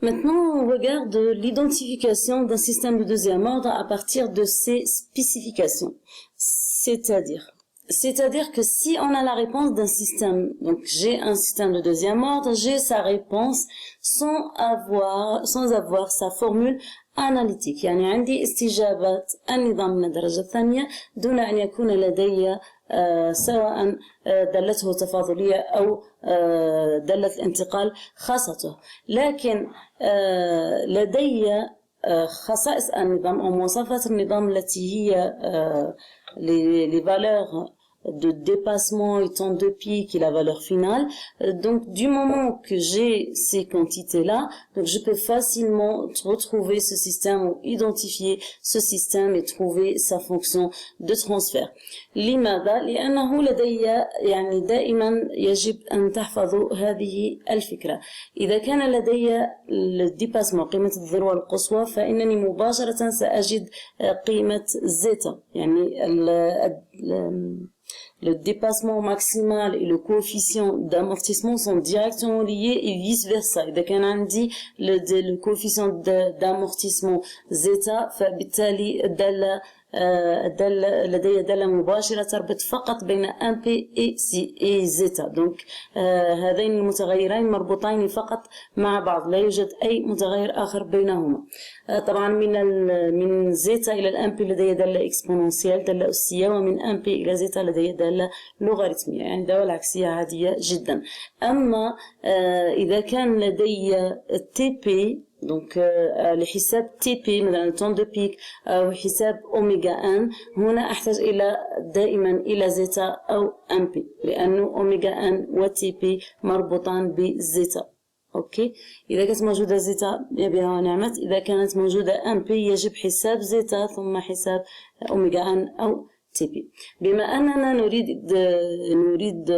Maintenant, on regarde l'identification d'un système de deuxième ordre à partir de ses spécifications. C'est-à-dire que si on a la réponse d'un système, donc j'ai un système de deuxième ordre, j'ai sa réponse sans avoir sa formule analytique. يعني عندي استجابة النظام من الدرجة الثانية دون أن يكون لدي سواء دلته تفاضلية أو دلة الانتقال خاصته. لكن لدي خصائص النظام أو مواصفات النظام التي هي les valeurs de dépassement étant 2π qui est la valeur finale. Donc du moment que j'ai ces quantités là, donc je peux facilement retrouver ce système ou identifier ce système et trouver sa fonction de transfert. لماذا؟ لأنه لدي يعني دائما يجب أن تحفظوا هذه الفكرة. إذا كان لدي الديباسمون قيمة الذروة القصوى فإنني مباشرة سأجد قيمة زيتا يعني le dépassement maximal et le coefficient d'amortissement sont directement liés et vice-versa. إذا كان عندي le coefficient d'amortissement zeta فبالتالي لدي دالة مباشرة تربط فقط بين 1P et زيتا. دونك هذين المتغيرين مربوطين فقط مع بعض، لا يوجد أي متغير آخر بينهما. طبعا من زيتا إلى الأمبي لدي دالة إكسبوننسيال دالة أسية، ومن أمبي إلى زيتا لدي دالة لوغاريتمية يعني دالة عكسية عادية جدا. أما إذا كان لدي تي بي donc لحساب تي بي مثلا طون دو بيك أو حساب أوميغا ان هنا أحتاج دائما إلى زيتا أو ام بي لأنه أوميغا ان وتي بي مربوطان بزيتا. اوكي، إذا كانت موجودة زيتا يا بها ونعمت، إذا كانت موجودة ام بي يجب حساب زيتا ثم حساب أوميغا ان أو تي بي. بما أننا نريد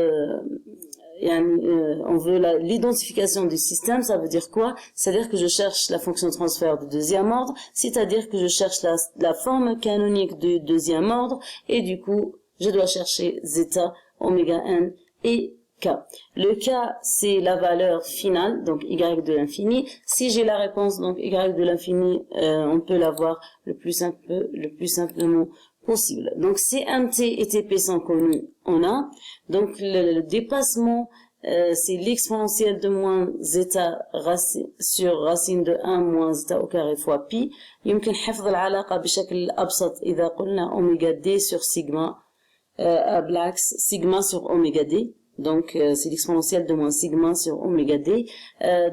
on veut l'identification du système, ça veut dire quoi? C'est-à-dire que je cherche la fonction de transfert de deuxième ordre, c'est-à-dire que je cherche la forme canonique du deuxième ordre, et du coup, je dois chercher zeta, oméga n et k. Le k, c'est la valeur finale, donc y de l'infini. Si j'ai la réponse, donc y de l'infini, on peut l'avoir le plus simplement possible. Donc si mt et tp sont connus, on a donc le dépassement, c'est l'exponentielle de moins zeta sur racine de 1 moins zeta au carré fois pi. يمكن حفظ العلاقة بشكل أبسط إذا قلنا أوميغا دي sur sigma بالعكس sigma sur oméga d. Donc c'est l'exponentielle de moins sigma sur oméga d.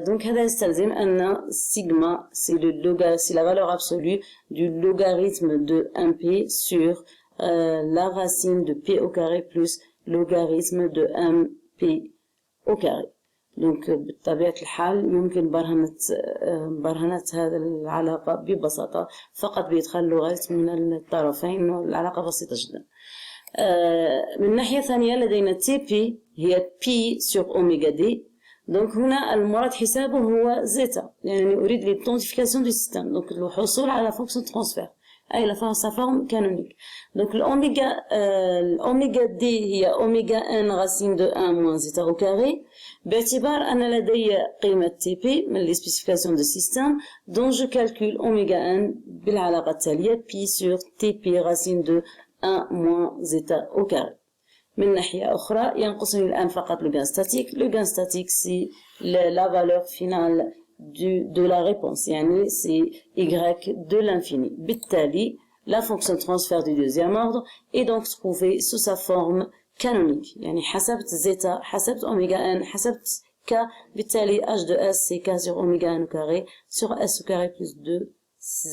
Donc هذا يستلزم أن sigma c'est la valeur absolue du logarithme de 1p sur la racine de p au carré plus logarithme de 1p au carré. Donc بطبيعة الحال يمكن برهنة هذا العلاقة ببساطة فقط بإدخال لوغاريتم من الطرفين، والعلاقة بسيطة جدا. من ناحية ثانية لدينا تي بي هي بي sur اوميغا دي. دونك هنا المراد حسابه هو زيتا، يعني أريد l'identification du système، donc الحصول على fonction transfert أي sa forme canonique. Donc l'oméga d هي اوميغا n racine de 1 moins zeta au carré، باعتبار أن لدي قيمة تي بي من les spécifications de système dont je calcule اوميغا n بالعلاقة التالية بي sur تي بي racine de 1 moins zeta au carré. من ناحية أخرى ينقصني الآن فقط le gain statique. Le gain statique c'est la valeur finale de la réponse، يعني c'est y de l'infini. بالتالي la fonction de transfert du deuxième ordre est donc trouvée sous sa forme canonique، يعني حسبت zeta حسبت oméga n حسبت k، بالتالي h de s c'est k sur oméga n au carré sur s au carré plus 2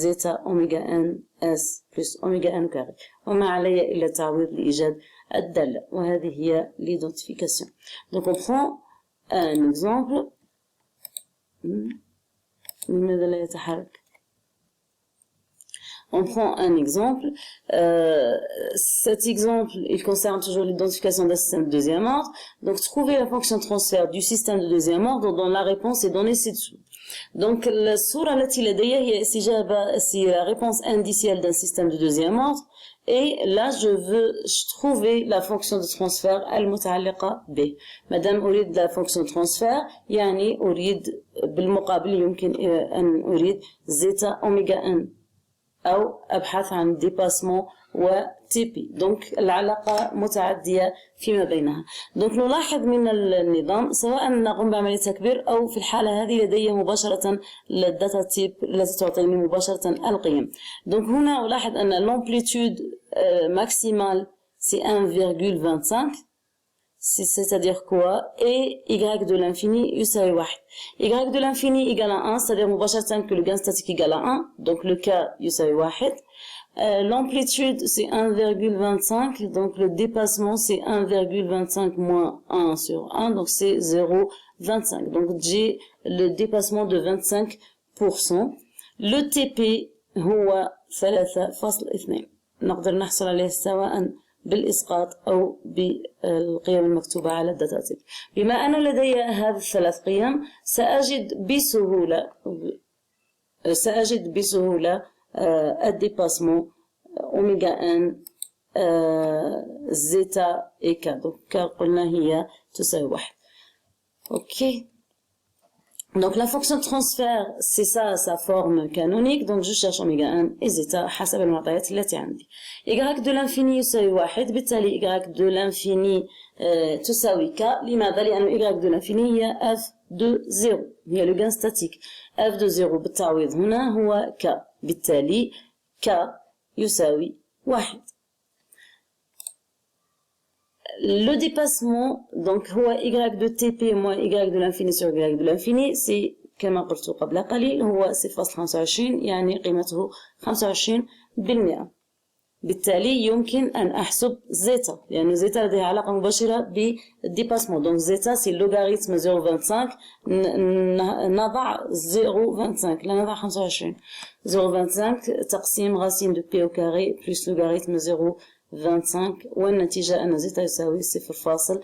zeta oméga n s plus oméga n au carré، وما علي إلا تعويض لإيجاد الدالة، وهذه هي l'identification. Donc on prend un exemple. لماذا لا يتحرك؟ On prend un exemple. Cet exemple, il concerne toujours l'identification d'un système de deuxième ordre. Donc, trouver la fonction de transfert du système de deuxième ordre dont la réponse est donnée ci-dessous. Donc, الصورة التي لدي هي استجابة, c'est la réponse indicielle d'un système de deuxième ordre. et là je trouver la fonction de transfert المتعلقة ب. مادام أريد la fonction de transfert يعني أريد بالمقابل يمكن أن أريد زيتا أوميغا n أو أبحث عن ديباسمون و تي بي. دونك العلاقة متعدية فيما بينها. دونك نلاحظ من النظام سواء نقوم بعملية تكبير أو في الحالة هذه لدي مباشرة الداتا تيب التي تعطيني مباشرة القيم. دونك هنا ألاحظ أن l'amplitude maximale c'est 1,25. C'est-à-dire quoi? Et y de l'infini يساوي 1. Y de l'infini égale à 1, c'est-à-dire مباشرة que le gain statique égale à 1. Donc le K يساوي 1. L'amplitude c'est 1,25. Donc le dépassement c'est 1,25 moins 1 sur 1. Donc c'est 0,25. Donc j'ai le dépassement de 25%. Le TP هو 3.2. نقدر نحصل عليه سواء بالإسقاط أو بالقيم المكتوبة على الداتا تيب. بما أن لدي هذه الثلاث قيم سأجد بسهولة الديباسمون أوميغا ان زيتا إي كا. donc قلنا هي تساوي 1. ok. Donc la fonction de transfert c'est ça sa forme canonique. Donc je cherche oméga 1 et zeta حسب المعطيات التي عندي. y de l'infini يساوي 1. بالتالي y de l'infini تساوي k. لماذا؟ لأن y de l'infini هي f de 0 هي le gain statique. f de 0 بالتعويض هنا هو k. بالتالي k يساوي 1. Le dépassement, donc هو y de TP moins y de l'infini sur y de l'infini, c'est كما قلت قبل قليل هو 0.25 يعني قيمته 25%. بالتالي يمكن أن أحسب زيتا لأن زيتا لديها علاقة مباشرة بالديباسمون. donc زيتا c'est logarithme 0.25 نضع 0.25 لا نضع 25. 0.25 تقسيم racine de p au carré plus logarithme 0.25 والنتيجة أن زيتا يساوي 0.4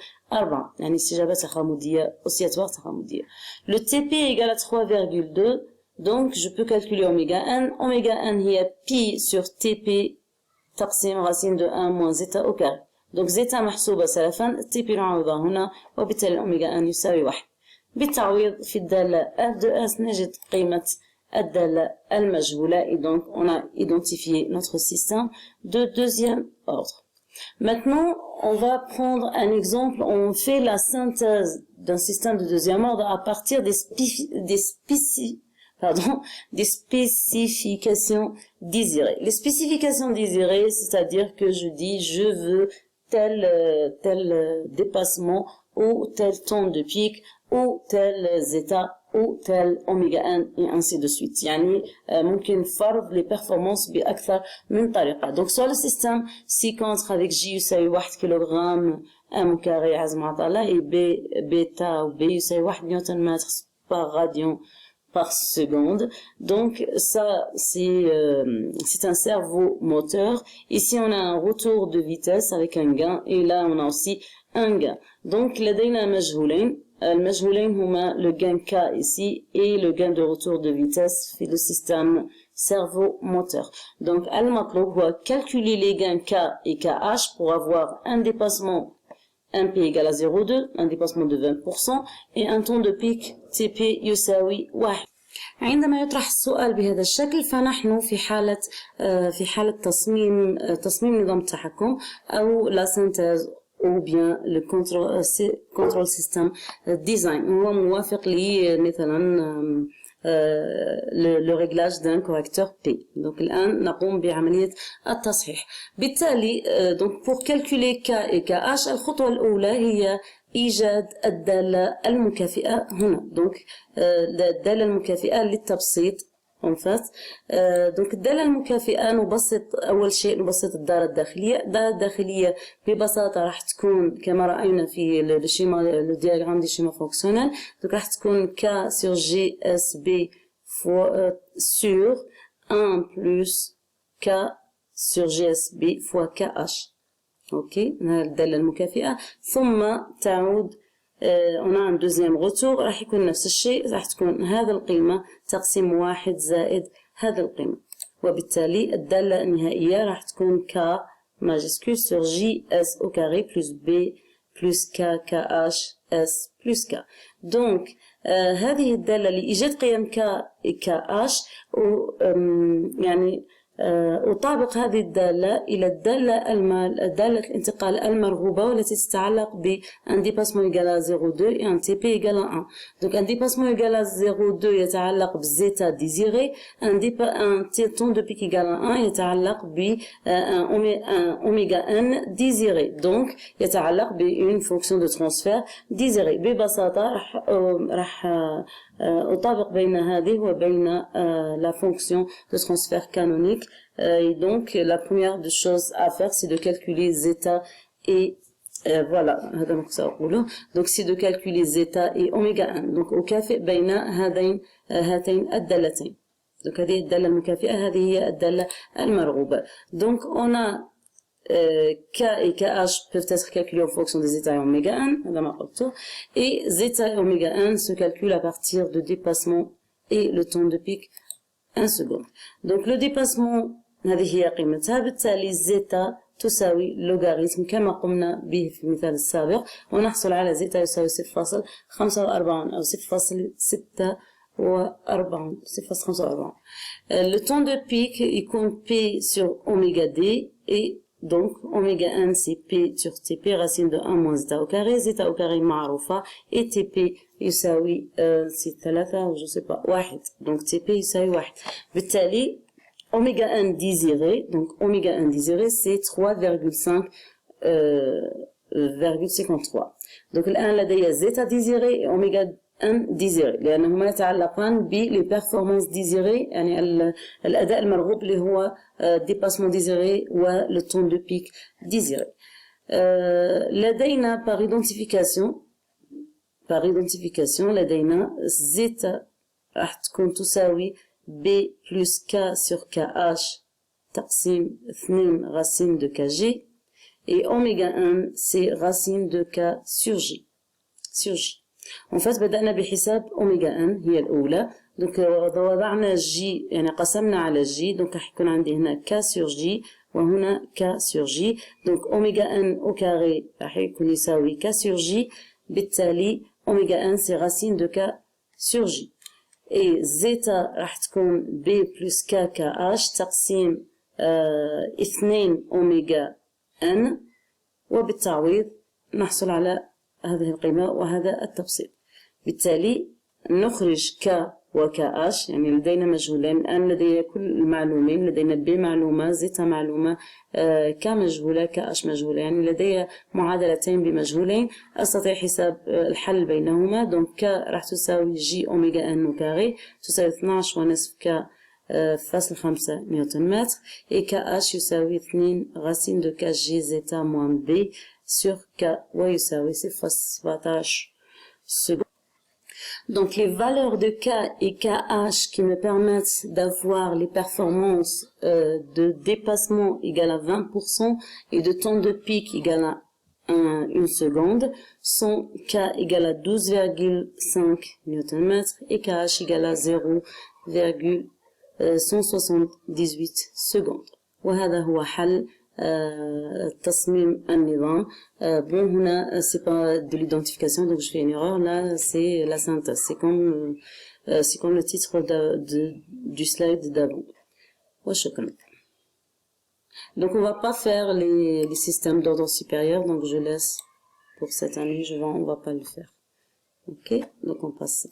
يعني استجابة تخامدية oscillatoire تخامدية. Le TP égale à 3,2 donc je peux calculer oméga n. Oméga n هي pi sur TP تقسيم racine de 1 moins zeta au carré. donc zeta محسوبة سلفا TP نعوضها هنا وبالتالي oméga n يساوي 1. بالتعويض في الدالة f de s نجد قيمة الدالة المجهولة et donc on a identifié notre système de deuxième ordre. Maintenant, on va prendre un exemple, on fait la synthèse d'un système de deuxième ordre à partir des spécifications désirées. Les spécifications désirées, c'est-à-dire que je dis je veux tel dépassement ou tel temps de pic ou tel zeta ou tel oméga n et ainsi de suite. يعني ممكن فرض les performances بأكثر من طريقة. donc sur le système si contre avec J يساوي 1 كيلوغرام m carré عزم عضلة et B bêta ou B يساوي 1 نيوتن متر par radian par seconde. donc ça c'est un servo moteur. Ici on a un retour de vitesse avec un gain et là on a aussi un gain. donc لدينا مجهولين. المجهولين هما le gain K ici et le gain de retour de vitesse في le système servo-moteur. donc المطلوب هو calculer les gains K et KH pour avoir un dépassement MP égale à 0,2, un dépassement de 20% et un temps de pic TP يساوي 1. عندما يطرح السؤال بهذا الشكل فنحن في حالة تصميم نظام التحكم أو la synthèse ou bien le control system design. هو موافق لي مثلا le réglage d'un correcteur P. donc الآن نقوم بعملية التصحيح. بالتالي donc pour calculer K et KH الخطوة الأولى هي إيجاد الدالة المكافئة هنا. donc الدالة المكافئة للتبسيط en fait. donc الدالة المكافئة أول شيء نبسط الدالة الداخلية. الدالة الداخلية ببساطة راح تكون كما رأينا في الشيما الدياغرام دي شيما فونكسيونيل. donc راح تكون K sur GSB sur 1 plus K sur GSB fois KH. ok الدالة المكافئة. ثم تعود on a un deuxième retour راح يكون نفس الشيء. راح تكون هذا القيمة تقسيم 1 زائد هذا القيمة وبالتالي الدالة النهائية راح تكون K majuscule sur JS au carré plus B plus K KH S plus K. Donc هذه الدالة لإيجاد قيم K KH يعني أطابق هذه الدالة إلى دالة الانتقال المرغوبة والتي تتعلق بأن dépassement égal à 0,2 et un TP égal à 1. Donc un dépassement égal à 0,2 يتعلق بالزيتا désiré, un temps de pic égal à 1 يتعلق un oméga n désiré. Donc يتعلق بune fonction de transfert désiré. ببساطة راح أطابق بين هذه وبين la fonction de transfert canonique. Et donc la première des choses à faire, c'est de calculer zeta et voilà, donc c'est de calculer zeta et oméga 1. Donc أكافئ بين هاتين الدالتين. Donc هذه الدالة المكافئة هذه هي الدالة المرغوبة. Donc on a K et KH peuvent être calculés en fonction des zeta et oméga 1, et zeta et oméga 1 se calculent à partir de dépassement et le temps de pic 1 seconde. Donc le dépassement هذه هي قيمتها، بالتالي زيتا تساوي لوغاريتم كما قمنا به في المثال السابق، ونحصل على زيتا يساوي 0.45 أو 0.46. Le temps de pic il compte P sur oméga D et donc oméga 1 c'est P sur TP racine de 1 moins zeta au carré, zeta au carré معروفة et TP يساوي c'est 3 ou je sais pas 1. Donc TP يساوي 1. بالتالي oméga 1 désiré, donc oméga 1 désiré c'est 3,53. Donc الآن لدي زيتا ديزيري et oméga 1 désiré لأنهما يتعلقان بلي performances désirées يعني الأداء المرغوب اللي هو dépassement désiré و le temps de pic désiré. لدينا par identification لدينا زيتا راح تكون تساوي B plus K sur KH تقسيم 2 racine de KG et oméga 1 c'est racine de K sur J. En fait بدأنا بحساب اوميجا ان هي الاولى، دونك وضعنا جي يعني قسمنا على جي، دونك راح يكون عندي هنا كا سور جي وهنا كا سور جي، دونك اوميجا ان او كاري راح يكون يساوي كا سور جي، بالتالي اوميجا ان سي راسين دو كا سور جي، اي زيتا راح تكون بي بلس كا كا اش تقسيم 2 اوميجا ان، وبالتعويض نحصل على هذه القيمة وهذا التبسيط. بالتالي نخرج ك وكاش، يعني لدينا مجهولين، الآن لدي كل المعلومين، لدينا ب معلومة، زيتا معلومة، ك مجهولة، كاش مجهولة، يعني لدي معادلتين بمجهولين أستطيع حساب الحل بينهما. دونك ك راح تساوي جي أوميغا ان كاري تساوي 12 ونصف ك فاصل 5 نيوتن متر، et KH يساوي 2 racine de KG zeta moins B sur K ويساوي 0.17 secondes. Donc les valeurs de K et KH qui me permettent d'avoir les performances de dépassement égale à 20% et de temps de pic égale à 1 seconde sont K égale à 12,5 Nm et KH égale à 0,178 secondes. وهذا هو حل تصميم النظام. Bon, هنا c'est pas de l'identification, donc je fais une erreur. Là, c'est la synthèse. C'est comme le titre du slide d'avant. Donc, on va pas faire les systèmes d'ordre supérieur, donc je laisse pour cette année. On va pas le faire. Ok, donc on passe.